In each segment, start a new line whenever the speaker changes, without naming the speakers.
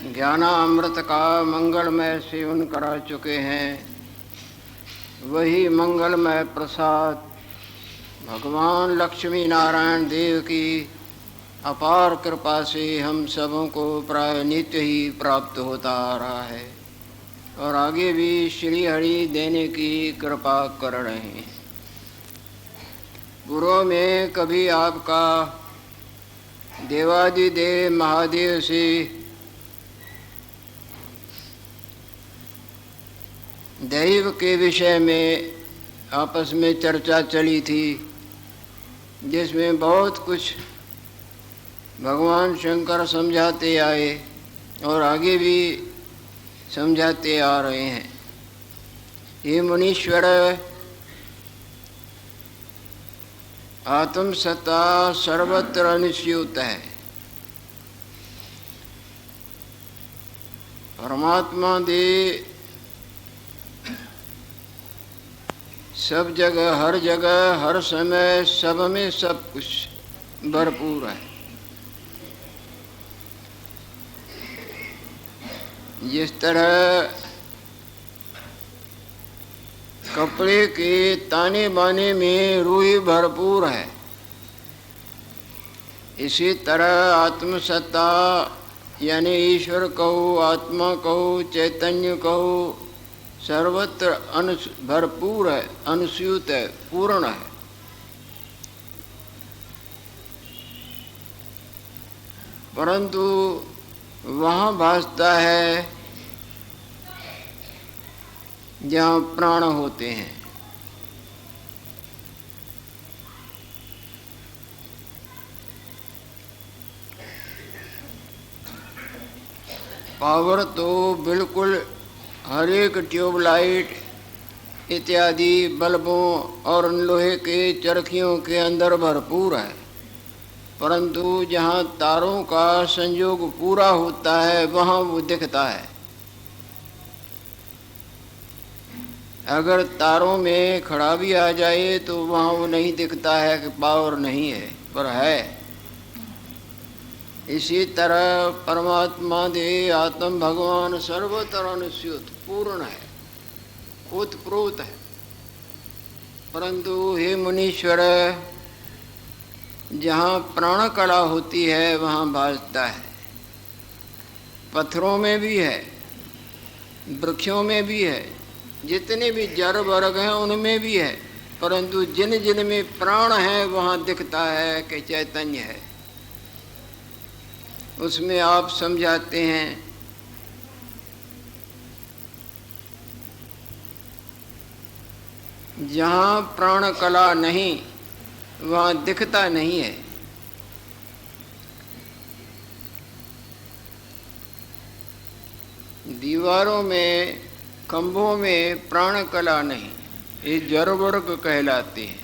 ज्ञानामृत का मंगलमय सेवन करा चुके हैं। वही मंगलमय प्रसाद भगवान लक्ष्मी नारायण देव की अपार कृपा से हम सबों को प्राय नित्य ही प्राप्त होता आ रहा है और आगे भी श्री हरि देने की कृपा कर रहे हैं। पूर्व में कभी आपका देवादिदेव महादेव से दैव के विषय में आपस में चर्चा चली थी, जिसमें बहुत कुछ भगवान शंकर समझाते आए और आगे भी समझाते आ रहे हैं। ये मुनीश्वर आत्मसत्ता सर्वत्र अनुस्यूत है। परमात्मा दे सब जगह, हर जगह, हर समय, सब में सब कुछ भरपूर है। जिस तरह कपड़े के ताने बाने में रूई भरपूर है, इसी तरह आत्मसत्ता यानी ईश्वर कहो, आत्मा कहो, चैतन्य कहो, सर्वत्र भरपूर है, अनुस्यूत है, पूर्ण है। परंतु वहाँ भासता है जहाँ प्राण होते हैं। पावर तो बिल्कुल हर एक ट्यूबलाइट इत्यादि बल्बों और लोहे के चरखियों के अंदर भरपूर है, परंतु जहाँ तारों का संयोग पूरा होता है वहाँ वो दिखता है। अगर तारों में खड़ा भी आ जाए तो वहाँ वो नहीं दिखता है कि पावर नहीं है, पर है। इसी तरह परमात्मा दे आत्म भगवान सर्वत्र अनुस्यूत पूर्ण है, ओतप्रोत है। परंतु हे मुनीश्वर, जहाँ प्राण कला होती है वहाँ भासता है। पत्थरों में भी है, वृक्षों में भी है, जितने भी जड़ वर्ग हैं उनमें भी है, परंतु जिन जिन में प्राण है वहाँ दिखता है कि चैतन्य है। उसमें आप समझाते हैं जहाँ प्राण कला नहीं वहाँ दिखता नहीं है। दीवारों में, खंभों में प्राण कला नहीं, ये जड़ वर्ग कहलाते हैं।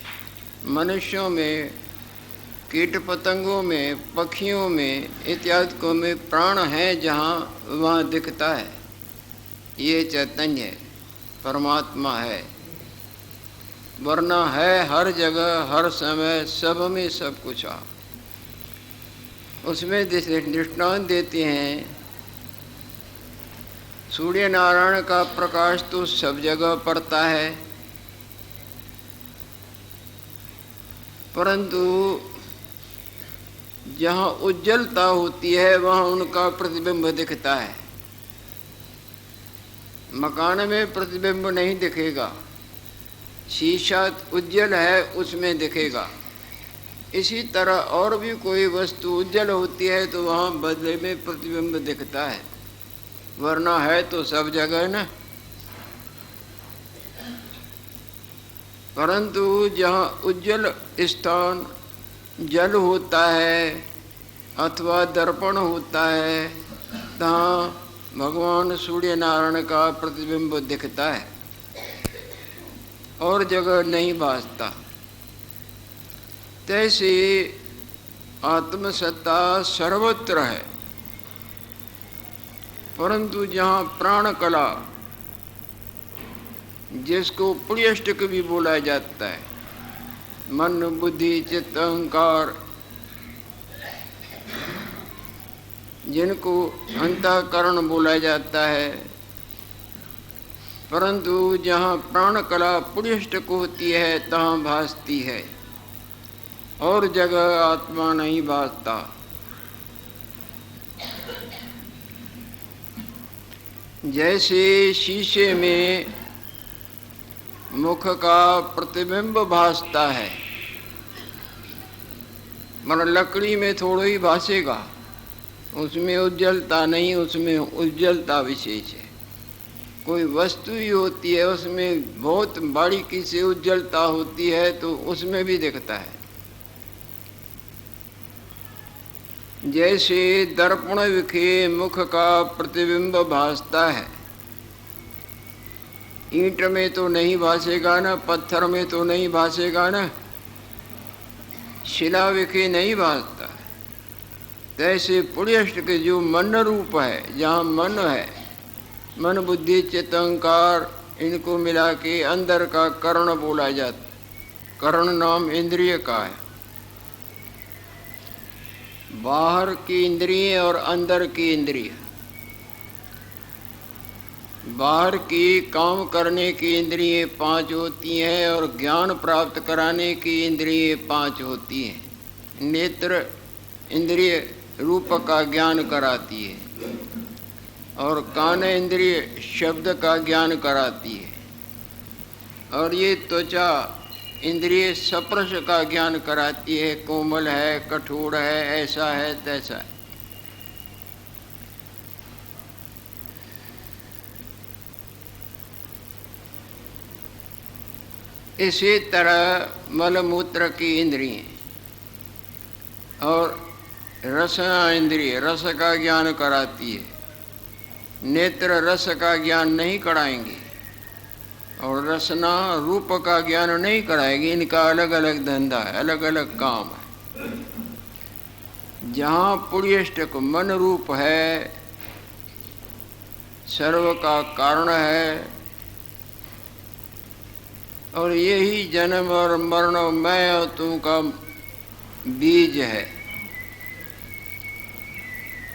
मनुष्यों में, कीट पतंगों में, पक्षियों में इत्यादि में प्राण है, जहाँ वहाँ दिखता है। ये चैतन्य है, परमात्मा है। वरना है हर जगह, हर समय, सब में सब कुछ। आप उसमें दृष्टांत देते हैं, सूर्य नारायण का प्रकाश तो सब जगह पड़ता है, परंतु जहाँ उज्जवलता होती है वहाँ उनका प्रतिबिंब दिखता है। मकान में प्रतिबिंब नहीं दिखेगा, शीशा उज्जवल है उसमें दिखेगा। इसी तरह और भी कोई वस्तु उज्जवल होती है तो वहाँ बदले में प्रतिबिंब दिखता है, वरना है तो सब जगह ना। परंतु जहाँ उज्जवल स्थान जल होता है अथवा दर्पण होता है, तहाँ भगवान सूर्य नारायण का प्रतिबिंब दिखता है और जगह नहीं भासता। तैसे आत्मसत्ता सर्वत्र है, परंतु जहाँ प्राण कला, जिसको पुण्यष्टक भी बोला जाता है, मन बुद्धि चित्त अहंकार, जिनको अंतःकरण बोला जाता है, परंतु जहाँ प्राण कला पुष्ट को होती है तहाँ भासती है, और जगह आत्मा नहीं भासता। जैसे शीशे में मुख का प्रतिबिंब भासता है, मगर लकड़ी में थोड़ा ही भासेगा, उसमें उज्ज्वलता नहीं, उसमें उज्ज्वलता विशेष है। कोई वस्तु ही होती है, उसमें बहुत बारीकी से उज्ज्वलता होती है तो उसमें भी दिखता है। जैसे दर्पण विखे मुख का प्रतिबिंब भासता है, ईंट में तो नहीं भासेगा ना, पत्थर में तो नहीं भासेगा ना, शिला विखे नहीं भासता। तैसे पुण्यष्ट के जो मन रूप है, जहाँ मन है, मन बुद्धि चित्त अहंकार, इनको मिला के अंदर का कर्ण बोला जाता। कर्ण नाम इंद्रिय का है। बाहर की इंद्रिय और अंदर की इंद्रिय। बाहर की काम करने की इंद्रिय 5 होती हैं और ज्ञान प्राप्त कराने की इंद्रिय 5 होती हैं। नेत्र इंद्रिय रूप का ज्ञान कराती है, और कान इंद्रिय शब्द का ज्ञान कराती है, और ये त्वचा इंद्रिय स्पर्श का ज्ञान कराती है। कोमल है, कठोर है, ऐसा है, तैसा है। इसी तरह मलमूत्र की इंद्रिय और रसना इंद्रिय रस का ज्ञान कराती है। नेत्र रस का ज्ञान नहीं कराएंगे और रसना रूप का ज्ञान नहीं कराएगी। इनका अलग अलग धंधा है, अलग अलग काम है। जहाँ पुण्यष्टक मन रूप है, सर्व का कारण है, और यही जन्म और मरण मैं और तू का बीज है।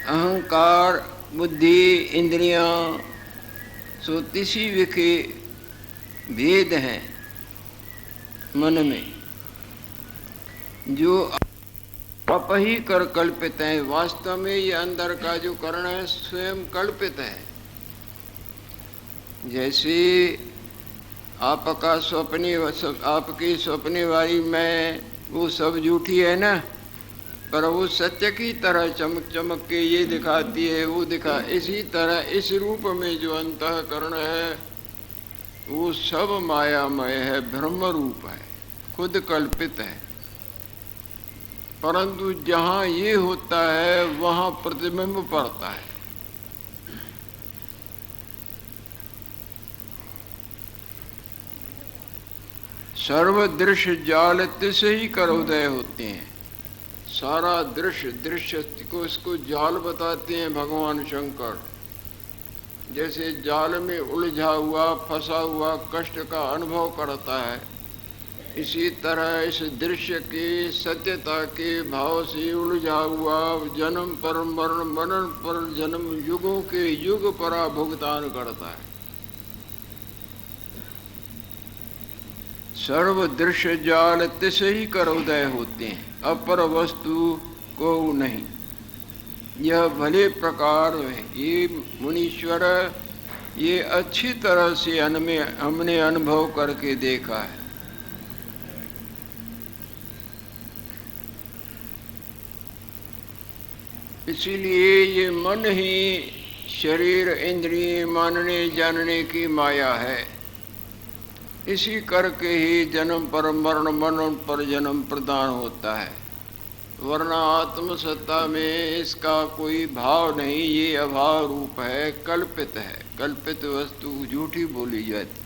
अहंकार बुद्धि इंद्रियां सो तिसी विखे भेद हैं मन में, जो आप ही कर कल्पित है। वास्तव में ये अंदर का जो कर्ण है स्वयं कल्पित है। जैसे आपका स्वप्नी, आपकी स्वप्ने वाली मैं, वो सब झूठी है ना, पर वो सत्य की तरह चमक चमक के ये दिखाती है, वो दिखा। इसी तरह इस रूप में जो अंतःकरण है वो सब मायामय है, ब्रह्म रूप है, खुद कल्पित है। परंतु जहाँ ये होता है वहाँ प्रतिबिंब पड़ता है। सर्व दृश्य जाल तिसे ही कर उदय होते हैं। सारा दृश्य को इसको जाल बताते हैं भगवान शंकर। जैसे जाल में उलझा हुआ, फंसा हुआ कष्ट का अनुभव करता है, इसी तरह इस दृश्य के सत्यता के भाव से उलझा हुआ जन्म पर मरण, मरण पर जन्म, युगों के युग परा भुगतान करता है। सर्व दृश्य जाल तिसे ही कर उदय होते हैं, अपर वस्तु को नहीं। यह भले प्रकार है, ये मुनीश्वर ये अच्छी तरह से हमने अनुभव करके देखा है। इसीलिए ये मन ही शरीर इंद्रिय मानने जानने की माया है। इसी करके ही जन्म पर मरण, मरण पर जन्म प्रदान होता है, वरना आत्मसत्ता में इसका कोई भाव नहीं। ये अभाव रूप है, कल्पित है। कल्पित वस्तु झूठी बोली जाती।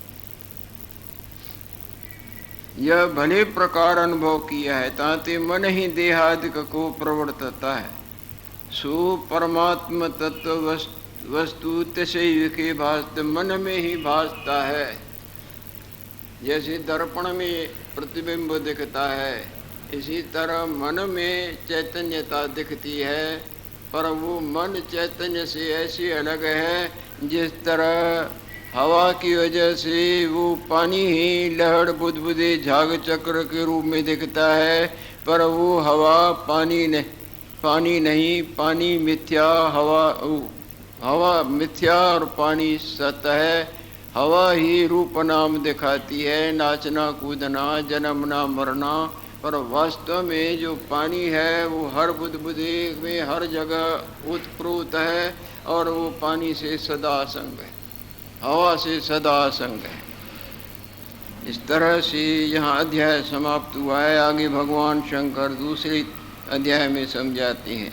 यह भले प्रकार अनुभव किया है, ताते मन ही देहादिक को प्रवर्तता है। सो परमात्म तत्व वस्तु तिसे विखे भासते, मन में ही भासता है। जैसे दर्पण में प्रतिबिंब दिखता है, इसी तरह मन में चैतन्यता दिखती है, पर वो मन चैतन्य से ऐसे अलग है जिस तरह हवा की वजह से वो पानी ही लहड़ बुदबुदे झाग चक्र के रूप में दिखता है, पर वो हवा पानी नहीं, पानी मिथ्या, हवा मिथ्या और पानी सत्य है। हवा ही रूप नाम दिखाती है, नाचना कूदना, जन्मना मरना, पर वास्तव में जो पानी है वो हर बुदबुदे में हर जगह उत्प्रोत है और वो पानी से सदा असंग है, हवा से सदा असंग है। इस तरह से यहाँ अध्याय समाप्त हुआ है। आगे भगवान शंकर दूसरे अध्याय में समझाते हैं।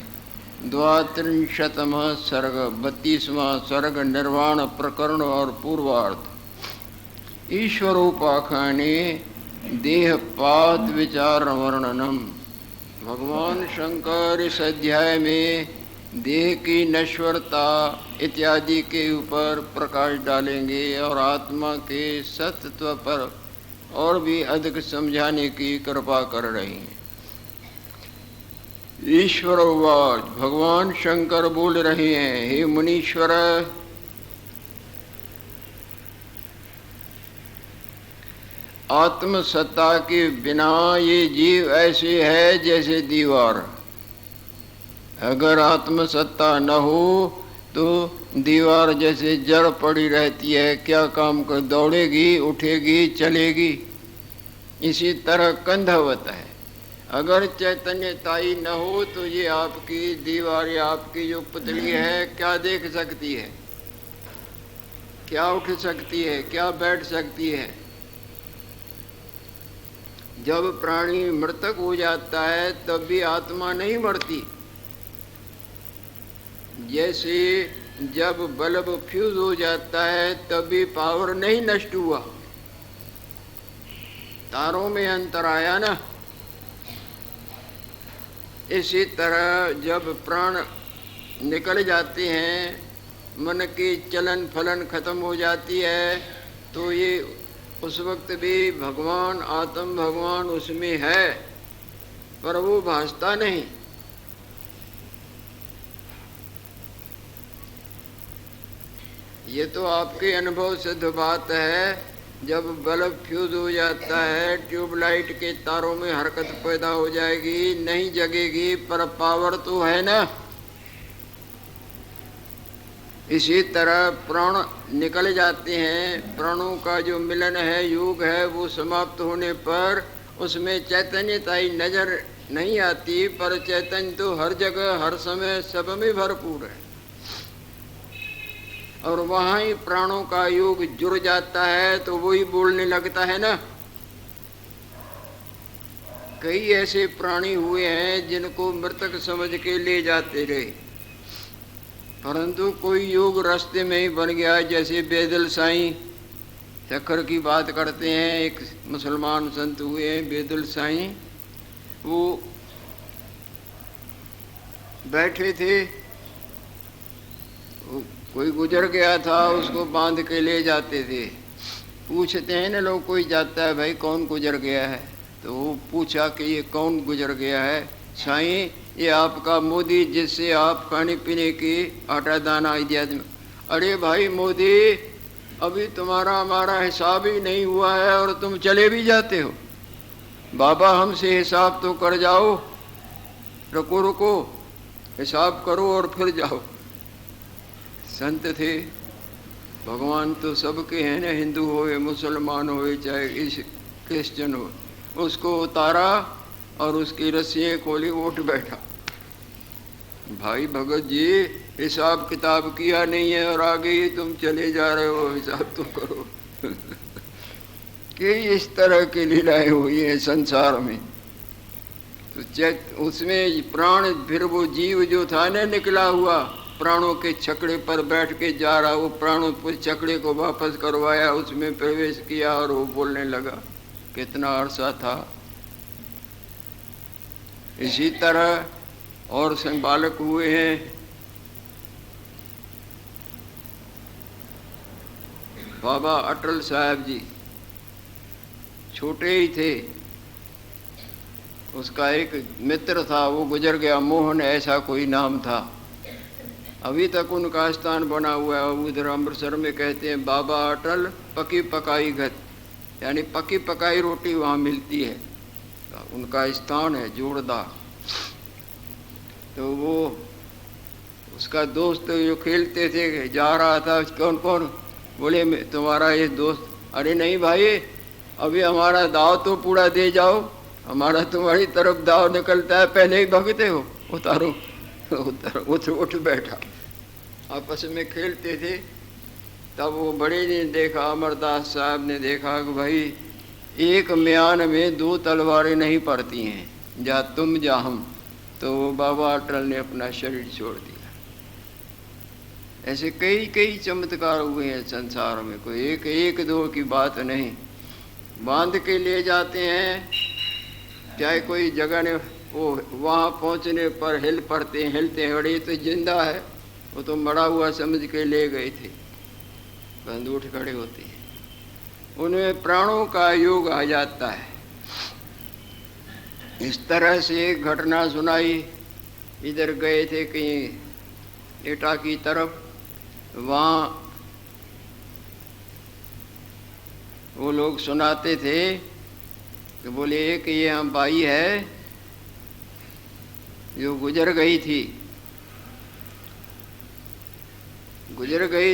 32वां सर्ग, 32वां सर्ग निर्वाण प्रकरण और पूर्वार्ध। ईश्वरोपाख्याने देहपात विचार वर्णनम। भगवान शंकर इस अध्याय में देह की नश्वरता इत्यादि के ऊपर प्रकाश डालेंगे और आत्मा के सत्व पर और भी अधिक समझाने की कृपा कर रहे हैं। ईश्वर उवाच, भगवान शंकर बोल रहे हैं, हे मुनीश्वर, आत्मसत्ता के बिना ये जीव ऐसे है जैसे दीवार। अगर आत्मसत्ता न हो तो दीवार जैसे जड़ पड़ी रहती है, क्या काम कर, दौड़ेगी, उठेगी, चलेगी। इसी तरह कंधवत है। अगर चैतन्यताई न हो तो ये आपकी दीवार या आपकी जो पुतली है क्या देख सकती है, क्या उठ सकती है, क्या बैठ सकती है। जब प्राणी मृतक हो जाता है तब भी आत्मा नहीं मरती। जैसे जब बल्ब फ्यूज हो जाता है तब भी पावर नहीं नष्ट हुआ, तारों में अंतर आया ना। इसी तरह जब प्राण निकल जाते हैं, मन की चलन फलन खत्म हो जाती है, तो ये उस वक्त भी भगवान, आत्म भगवान उसमें है, पर वो भासता नहीं। ये तो आपके अनुभव सिद्ध बात है। जब बल्ब फ्यूज हो जाता है, ट्यूबलाइट के तारों में हरकत पैदा हो जाएगी, नहीं जगेगी, पर पावर तो है ना। इसी तरह प्राण निकल जाते हैं, प्राणों का जो मिलन है, योग है, वो समाप्त होने पर उसमें चैतन्यताई नजर नहीं आती, पर चैतन्य तो हर जगह हर समय सब में भरपूर है। और वहाँ ही प्राणों का योग जुड़ जाता है तो वही बोलने लगता है ना। कई ऐसे प्राणी हुए हैं जिनको मृतक समझ के ले जाते रहे, परंतु कोई योग रास्ते में ही बन गया। जैसे बेदल साईं चक्कर की बात करते हैं, एक मुसलमान संत हुए हैं बेदल साईं। वो बैठे थे, कोई गुजर गया था, उसको बांध के ले जाते थे। पूछते हैं ना लोग, कोई जाता है, भाई कौन गुजर गया है? तो वो पूछा कि ये कौन गुजर गया है? साईं, ये आपका मोदी, जिससे आप खाने पीने की आटा दाना इत्यादि। अरे भाई मोदी, अभी तुम्हारा हमारा हिसाब ही नहीं हुआ है और तुम चले भी जाते हो। बाबा हमसे हिसाब तो कर जाओ, रुको रुको, हिसाब करो और फिर जाओ। संत थे, भगवान तो सबके हैं ना, हिंदू होए, मुसलमान होए, चाहे क्रिश्चियन हो। उसको उतारा और उसकी रस्सियाँ खोली, उठ बैठा। भाई भगत जी, हिसाब किताब किया नहीं है और आगे ही तुम चले जा रहे हो, हिसाब तो करो। कि इस तरह की लीलाएं हुई है संसार में। तो उसमें प्राण, फिर वो जीव जो था ना निकला हुआ, प्राणों के छकड़े पर बैठ के जा रहा, वो प्राणों पर छकड़े को वापस करवाया, उसमें प्रवेश किया और वो बोलने लगा। कितना अरसा था। इसी तरह और बालक हुए हैं। बाबा अटल साहब जी छोटे ही थे, उसका एक मित्र था, वो गुजर गया, मोहन ऐसा कोई नाम था। अभी तक उनका स्थान बना हुआ है। उधर अमृतसर में कहते हैं बाबा अटल पकी पकाई गत, यानी पकी पकाई रोटी वहाँ मिलती है, उनका स्थान है जोरदार। तो वो उसका दोस्त जो खेलते थे जा रहा था, कौन कौन, बोले तुम्हारा ये दोस्त, अरे नहीं भाई अभी हमारा दाव तो पूरा दे जाओ, हमारा तुम्हारी तरफ दाव निकलता है, पहले ही भगते हो, उतारो उतर उठ बैठा। आपस में खेलते थे। तब वो बड़े ने देखा, अमरदास साहब ने देखा कि भाई एक म्यान में दो तलवारें नहीं पड़ती हैं, जा तुम जा हम। तो वो बाबा अटल ने अपना शरीर छोड़ दिया। ऐसे कई कई चमत्कार हुए हैं संसार में, कोई एक एक दो की बात नहीं। बांध के ले जाते हैं, चाहे कोई जगह ने वो वहाँ पहुँचने पर हिल पड़ते हैं, हिलते हैं, अरे तो जिंदा है, वो तो मरा हुआ समझ के ले गए थे, बंद उठ खड़े होते हैं, उनमें प्राणों का योग आ जाता है। इस तरह से एक घटना सुनाई। इधर गए थे कहीं एटा की तरफ, वहाँ वो लोग सुनाते थे कि बोले एक ये हम बाई है जो गुजर गई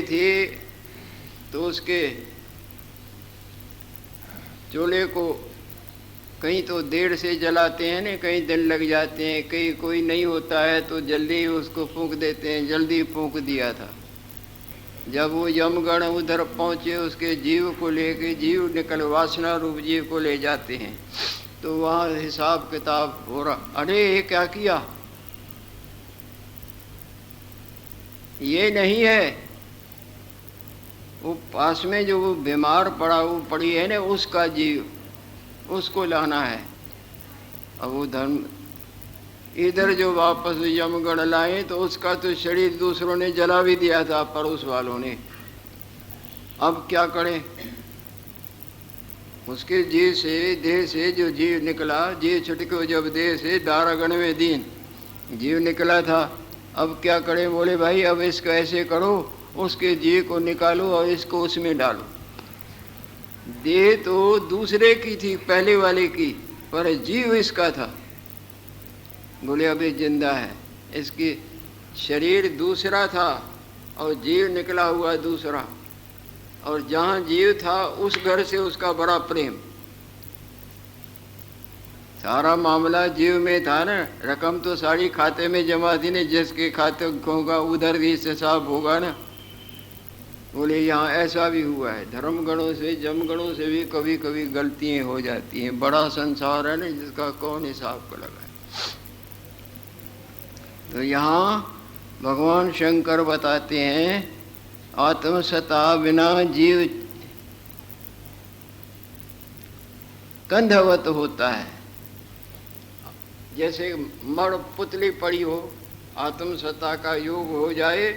थी, तो उसके चूल्हे को कहीं तो देर से जलाते हैं ना, कहीं दिन लग जाते हैं, कहीं कोई नहीं होता है तो जल्दी ही उसको फूंक देते हैं। जल्दी फूंक दिया था। जब वो यमगण उधर पहुँचे, उसके जीव को लेके, जीव निकल वासना रूप जीव को ले जाते हैं, तो वहाँ हिसाब किताब हो रहा, अरे ये क्या किया, ये नहीं है, वो पास में जो वो बीमार पड़ा वो पड़ी है ना, उसका जीव, उसको लाना है। अब वो धर्म इधर जो वापस यमगढ़ लाए तो उसका तो शरीर दूसरों ने जला भी दिया था, पड़ोस वालों ने। अब क्या करें, उसके जीव से, देह से जो जीव निकला, जीव छुटको जब देह से 12वें दिन जीव निकला था। अब क्या करें, बोले भाई अब इसको ऐसे करो, उसके जीव को निकालो और इसको उसमें डालो। देह तो दूसरे की थी, पहले वाले की, पर जीव इसका था। बोले अभी जिंदा है, इसकी शरीर दूसरा था और जीव निकला हुआ दूसरा, और जहाँ जीव था उस घर से उसका बड़ा प्रेम। सारा मामला जीव में था ना, रकम तो सारी खाते में जमा थी ना, जिसके खाते होगा उधर भी हिसाब होगा ना। बोले यहाँ ऐसा भी हुआ है, धर्म गणों से, जम गणों से भी कभी कभी गलतियाँ हो जाती हैं। बड़ा संसार है ना, जिसका कौन हिसाब को लगाए। तो यहाँ भगवान शंकर बताते हैं आत्मसत्ता बिना जीव कंधवत होता है। जैसे मड़ पुतली पड़ी हो, आत्मसत्ता का योग हो जाए,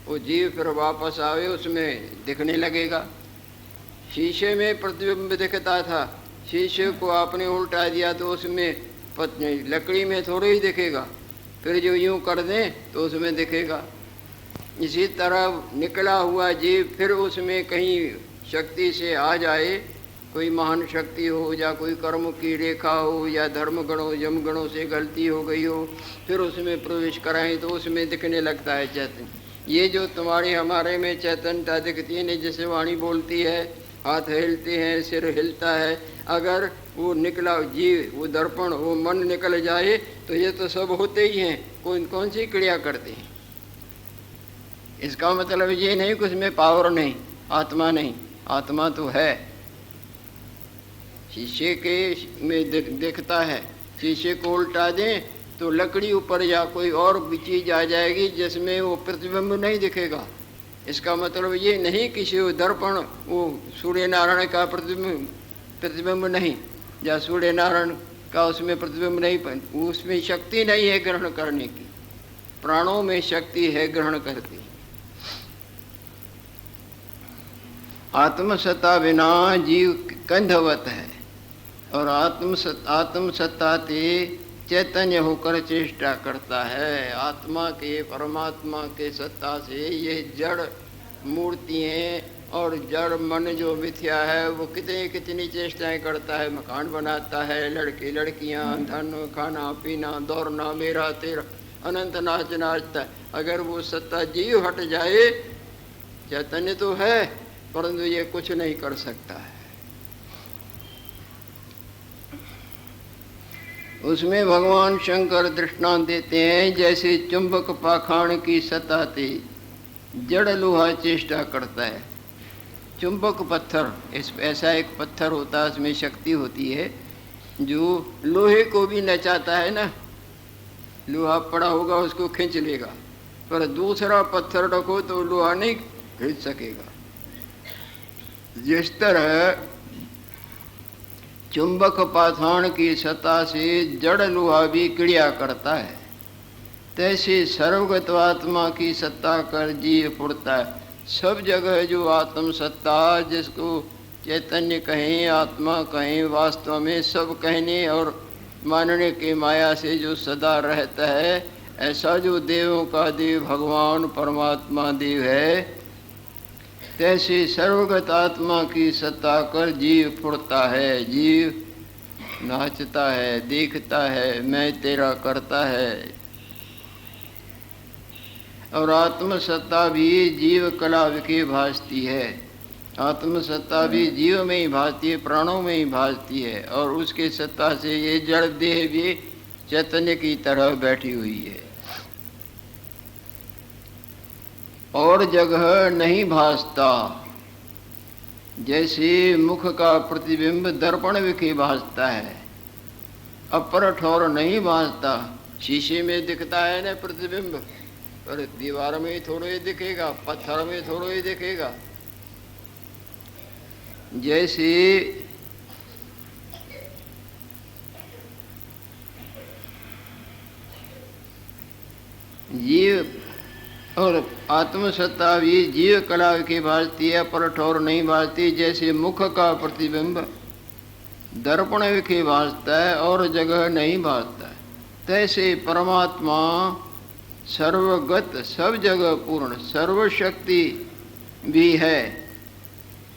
वो जीव फिर वापस आवे, उसमें दिखने लगेगा। शीशे में प्रतिबिंब दिखता था, शीशे को आपने उल्टा दिया तो उसमें लकड़ी में थोड़े ही दिखेगा, फिर जो यूं कर दें तो उसमें दिखेगा। इसी तरह निकला हुआ जीव फिर उसमें कहीं शक्ति से आ जाए, कोई महान शक्ति हो या कोई कर्म की रेखा हो या धर्म गणों यम गणों से गलती हो गई हो, फिर उसमें प्रवेश कराएं तो उसमें दिखने लगता है चैतन्य। ये जो तुम्हारे हमारे में चैतन्यता दिखती है, जैसे वाणी बोलती है, हाथ हिलते हैं, सिर हिलता है, अगर वो निकला जीव, वो दर्पण, वो मन निकल जाए तो ये तो सब होते ही हैं, कौन सी क्रिया करते हैं। इसका मतलब ये नहीं कि उसमें पावर नहीं, आत्मा नहीं, आत्मा तो है। शीशे के में दिखता है, शीशे को उल्टा दें तो लकड़ी ऊपर या कोई और भी चीज़ आ जाएगी जिसमें वो प्रतिबिंब नहीं दिखेगा। इसका मतलब ये नहीं कि शिव दर्पण वो सूर्य नारायण का प्रतिबिंब नहीं, या सूर्य नारायण का उसमें प्रतिबिंब नहीं, उसमें शक्ति नहीं है ग्रहण करने की। प्राणों में शक्ति है ग्रहण करती। आत्मसत्ता बिना जीव कंधवत है, और आत्मसत्ता ते चैतन्य होकर चेष्टा करता है। आत्मा के, परमात्मा के सत्ता से ये जड़ मूर्तियाँ और जड़ मन जो मिथ्या है वो कितनी चेष्टाएं करता है। मकान बनाता है, लड़के लड़कियां, धन, खाना पीना, दौड़ना, मेरा तेरा, अनंत नाच नाचता है। अगर वो सत्ता जीव हट जाए, चैतन्य तो है परंतु ये कुछ नहीं कर सकता है। उसमें भगवान शंकर दृष्टांत देते हैं, जैसे चुंबक पाखंड की सत्ता से जड़ लोहा चेष्टा करता है। चुंबक पत्थर, ऐसा एक पत्थर होता है, उसमें शक्ति होती है जो लोहे को भी नचाता है ना। लोहा पड़ा होगा उसको खींच लेगा, पर दूसरा पत्थर रखो तो लोहा नहीं खींच सकेगा। जिस तरह चुंबक पाषाण की सत्ता से जड़ लोहा भी क्रिया करता है, तैसे सर्वगतवात्मा की सत्ता कर जीव फुरता है। सब जगह जो आत्म सत्ता, जिसको चैतन्य कहें, आत्मा कहें, वास्तव में सब कहने और मानने के माया से जो सदा रहता है, ऐसा जो देवों का देव भगवान परमात्मा देव है, तैसे सर्वगत आत्मा की सत्ता कर जीव फुरता है। जीव नाचता है, देखता है, मैं तेरा करता है। और आत्मसत्ता भी जीव कला विखे भासती है। आत्मसत्ता भी जीव में ही भासती है, प्राणों में ही भासती है, और उसके सत्ता से ये जड़ देह भी चैतन्य की तरह बैठी हुई है। और जगह नहीं भासता, जैसे मुख का प्रतिबिंब दर्पण विखे भासता है, अपर ठोर नहीं भासता। शीशे में दिखता है ना प्रतिबिंब, पर दीवार में ही थोड़ा ही दिखेगा, पत्थर में थोड़ा ही दिखेगा। जैसे जीव और आत्मसत्ता भी जीव कला की भासती है, पर ठोर नहीं भासती। जैसे मुख का प्रतिबिंब दर्पण विखे भासता है और जगह नहीं भासता है, तैसे परमात्मा सर्वगत, सब जगह पूर्ण, सर्वशक्ति भी है।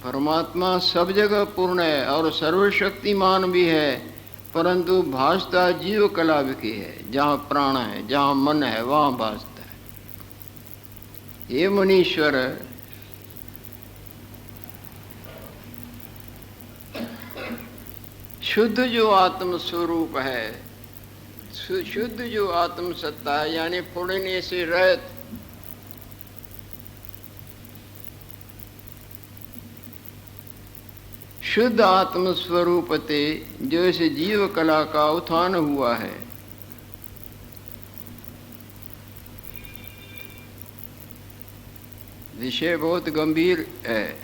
परमात्मा सब जगह पूर्ण है और सर्वशक्तिमान भी है, परंतु भासता जीव कला विखे है। जहाँ प्राण है, जहाँ मन है, वहाँ भासता है। ये मुनीश्वर शुद्ध जो आत्म स्वरूप है, शुद्ध जो आत्म सत्ता है, यानी फुड़ने से रहित, शुद्ध आत्म स्वरूप ते जो इस जीव कला का उत्थान हुआ है। विषय बहुत गंभीर है,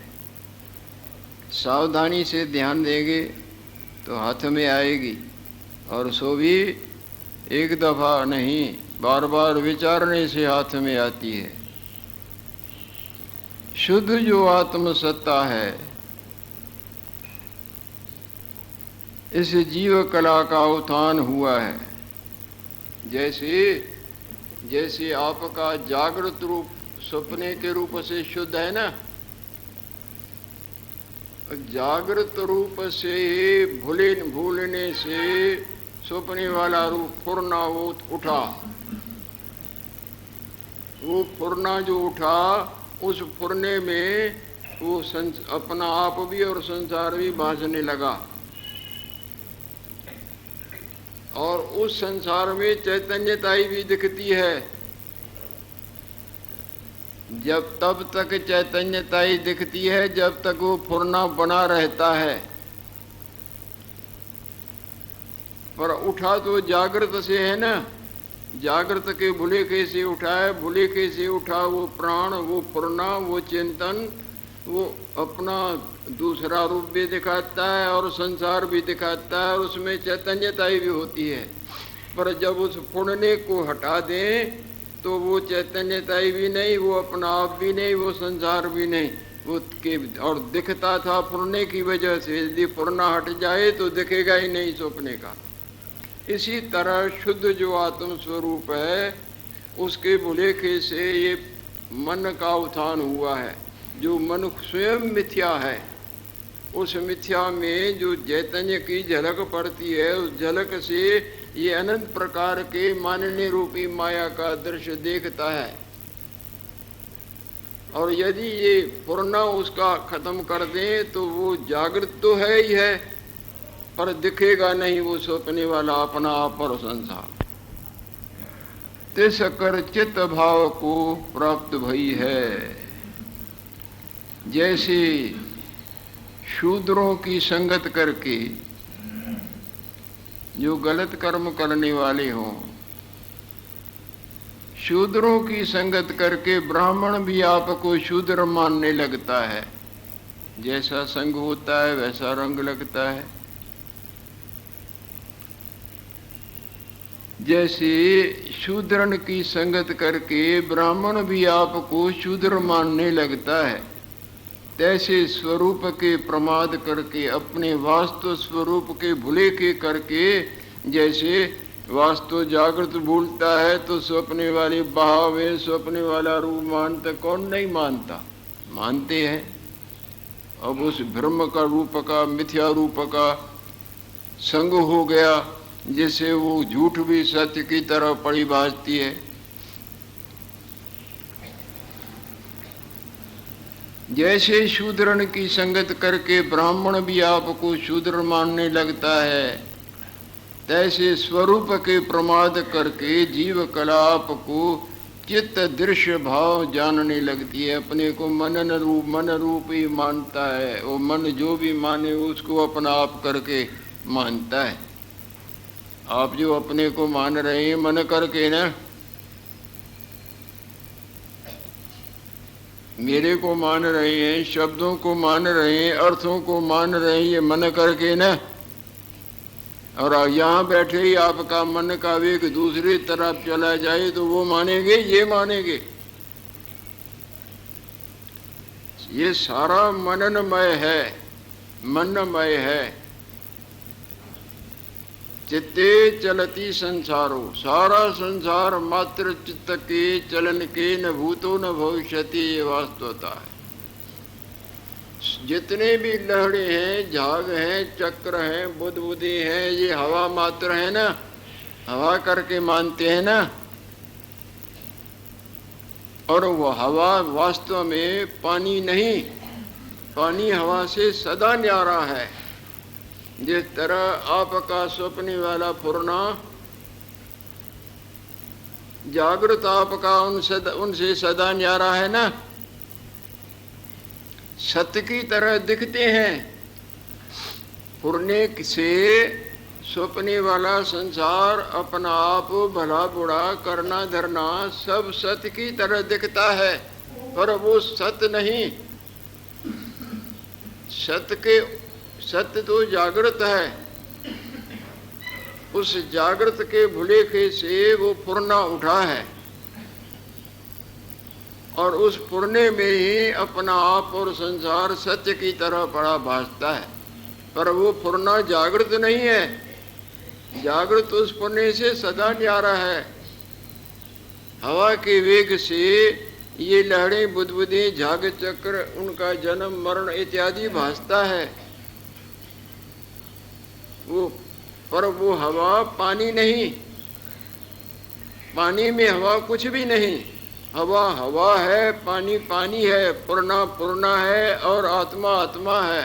सावधानी से ध्यान देंगे तो हाथ में आएगी, और सो भी एक दफा नहीं, बार बार विचारने से हाथ में आती है। शुद्ध जो आत्म सत्ता है, इस जीव कला का उत्थान हुआ है। जैसे आपका जागृत रूप सपने के रूप से शुद्ध है ना, जागृत रूप से भूलने से सपने वाला रूप फुरना वो उठा, वो फुरना जो उठा, उस फुरने में वो अपना आप भी और संसार भी भासने लगा, और उस संसार में चैतन्यताई भी दिखती है। जब तब तक चैतन्यताई दिखती है जब तक वो फुरना बना रहता है, पर उठा तो जागृत से है ना। जागृत के भूलेखे से उठा है, भूलेखे से उठा वो प्राण, वो फुरना, वो चिंतन, वो अपना दूसरा रूप भी दिखाता है और संसार भी दिखाता है, और उसमें चैतन्यताई भी होती है। पर जब उस फुरने को हटा दें तो वो चैतन्यताई भी नहीं, वो अपना आप भी नहीं, वो संसार भी नहीं, वो के और दिखता था फुरने की वजह से। यदि फुरना हट जाए तो दिखेगा ही नहीं सपने का। इसी तरह शुद्ध जो आत्म स्वरूप है उसके भुलेखे से ये मन का उत्थान हुआ है। जो मन स्वयं मिथ्या है, उस मिथ्या में जो चैतन्य की झलक पड़ती है, उस झलक से ये अनंत प्रकार के मानने रूपी माया का दृश्य देखता है। और यदि ये पूर्ण उसका खत्म कर दें तो वो जागृत तो है ही है, पर दिखेगा नहीं वो सपने वाला अपना आप और संसार। तिस कर चित्त भाव को प्राप्त भई है। जैसे शूद्रों की संगत करके जो गलत कर्म करने वाले हों, शूद्रों की संगत करके ब्राह्मण भी आपको शूद्र मानने लगता है। जैसा संग होता है वैसा रंग लगता है। जैसे शूद्रन की संगत करके ब्राह्मण भी आपको शूद्र मानने लगता है, तैसे स्वरूप के प्रमाद करके अपने वास्तव स्वरूप के भूले के करके, जैसे वास्तव जागृत भूलता है तो स्वप्ने वाली बहावे स्वप्ने वाला रूप मानता, कौन नहीं मानता, मानते हैं। अब उस ब्रह्म का रूप का मिथ्या रूप का संग हो गया, जिससे वो झूठ भी सत्य की तरह परिभाषती है। जैसे शूद्रन की संगत करके ब्राह्मण भी आपको शूद्र मानने लगता है, तैसे स्वरूप के प्रमाद करके जीव कला आपको चित्त दृश्य भाव जानने लगती है। अपने को मन रूप ही मानता है। वो मन जो भी माने उसको अपना आप करके मानता है। आप जो अपने को मान रहे हैं मन करके ना, मेरे को मान रहे हैं, शब्दों को मान रहे हैं, अर्थों को मान रहे हैं, ये मन करके ना। और यहाँ बैठे ही आपका मन का वेग दूसरी तरफ चला जाए तो वो मानेंगे, ये मानेंगे। ये सारा मननमय है, मनमय है। चित्ते चलती संसारो, सारा संसार मात्र चित्त के चलन के न भूतो न भविष्यति, ये वास्तवता है। जितने भी लहड़े हैं, झाग हैं, चक्र हैं, बुदबुदे हैं, ये हवा मात्र है ना, हवा करके मानते हैं ना। और वो हवा वास्तव में पानी नहीं, पानी हवा से सदा न्यारा है। जिस तरह आपका स्वप्ने वाला फुरना जागृत आपका उनसे सदा न्यारा है ना, सत्य की तरह दिखते हैं। फुरने से स्वप्ने वाला संसार, अपना आप, भला बुरा, करना धरना सब सत्य की तरह दिखता है, पर वो सत्य नहीं। सत्य तो जागृत है। उस जागृत के भुलेखे से वो फुरना उठा है, और उस फुरने में ही अपना आप और संसार सत्य की तरह पड़ा भासता है। पर वो फुरना जागृत नहीं है। जागृत उस फुरने से सदा न्यारा है। हवा के वेग से ये लहरें, बुदबुदे, झाग चक्र, उनका जन्म मरण इत्यादि भासता है। पर वो हवा पानी नहीं, पानी में हवा कुछ भी नहीं। हवा हवा है, पानी पानी है, पूर्णा पूर्णा है, और आत्मा आत्मा है।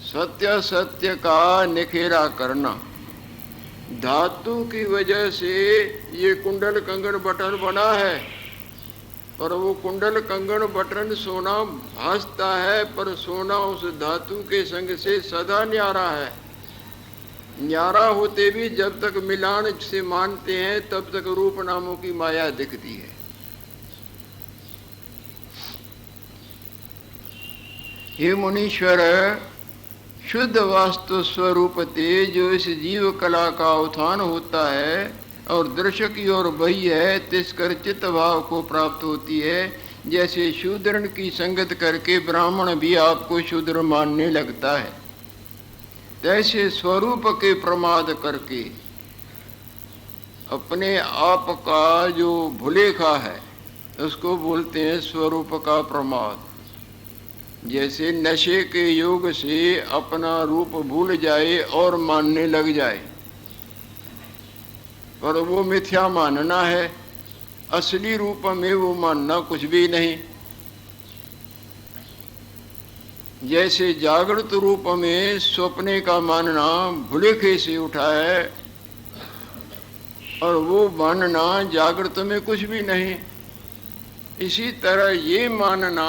सत्य सत्य का निखेरा करना। धातु की वजह से ये कुंडल कंगन बटन बना है, पर वो कुंडल कंगन बटन सोना भासता है, पर सोना उस धातु के संग से सदा न्यारा है। न्यारा होते भी जब तक मिलान से मानते हैं तब तक रूप नामों की माया दिखती है। हे मुनीश्वर, शुद्ध वास्तु स्वरूप ते जो इस जीव कला का उत्थान होता है और दृश्य की ओर बही है, तिसकर चित्त भाव को प्राप्त होती है। जैसे शूद्रन की संगत करके ब्राह्मण भी आपको शूद्र मानने लगता है, तैसे स्वरूप के प्रमाद करके अपने आप का जो भुलेखा है उसको बोलते हैं स्वरूप का प्रमाद। जैसे नशे के योग से अपना रूप भूल जाए और मानने लग जाए, पर वो मिथ्या मानना है, असली रूप में वो मानना कुछ भी नहीं। जैसे जागृत रूप में स्वप्ने का मानना भुलेखे से उठा है और वो मानना जागृत में कुछ भी नहीं, इसी तरह ये मानना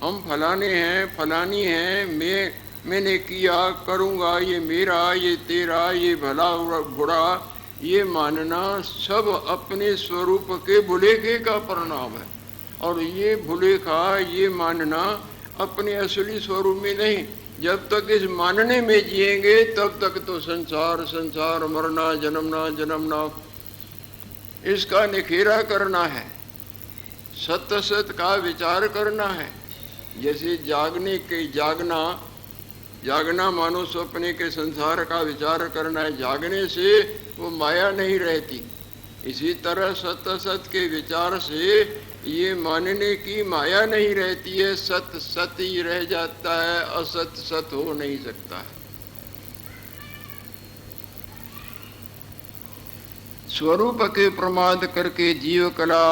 हम फलाने हैं फलानी हैं, मैंने किया करूँगा, ये मेरा ये तेरा, ये भला बुरा, ये मानना सब अपने स्वरूप के भुलेखे का परिणाम है। और ये भुलेखा ये मानना अपने असली स्वरूप में नहीं। जब तक इस मानने में जिएंगे तब तक तो संसार संसार, मरना जन्मना जन्मना, इसका निखेरा करना है, सत्य सत्य का विचार करना है। जैसे जागने के जागना मानो सपने के संसार का विचार करना है, जागने से वो माया नहीं रहती। इसी तरह सत्य सत्य के विचार से ये मानने की माया नहीं रहती है, सत्य सत्य ही रह जाता है, असत्य सत्य हो नहीं सकता है। स्वरूप के प्रमाद करके जीव कला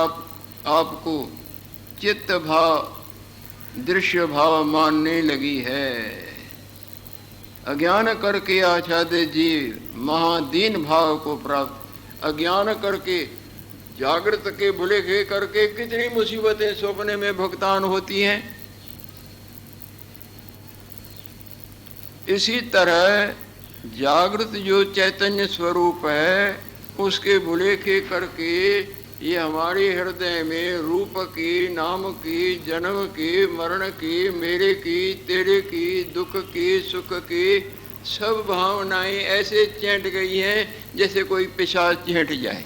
आपको चित्त भाव दृश्य भाव मानने लगी है। अज्ञान करके आच्छादे जीव महादीन भाव को प्राप्त, अज्ञान करके जागृत के भुलेखे करके कितनी मुसीबतें सपने में भुगतान होती हैं। इसी तरह जागृत जो चैतन्य स्वरूप है उसके भुलेखे करके ये हमारे हृदय में रूप की, नाम की, जन्म की, मरण की, मेरे की, तेरे की, दुख की, सुख की सब भावनाएं ऐसे चेंट गई हैं जैसे कोई पिशाच चेंट जाए।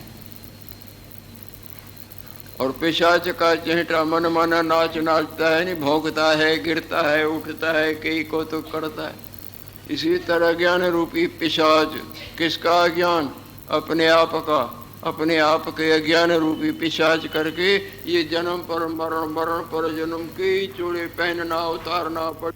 और पिशाच का चेहटा मन माना नाच नाचता है, नहीं भौंकता है, गिरता है, उठता है, कई को तो करता है। इसी तरह ज्ञान रूपी पिशाच, किसका ज्ञान? अपने आप का, अपने आप के अज्ञान रूपी पिशाच करके ये जन्म पर मरण, मरण पर जन्म के चूड़े पहनना उतारना पड़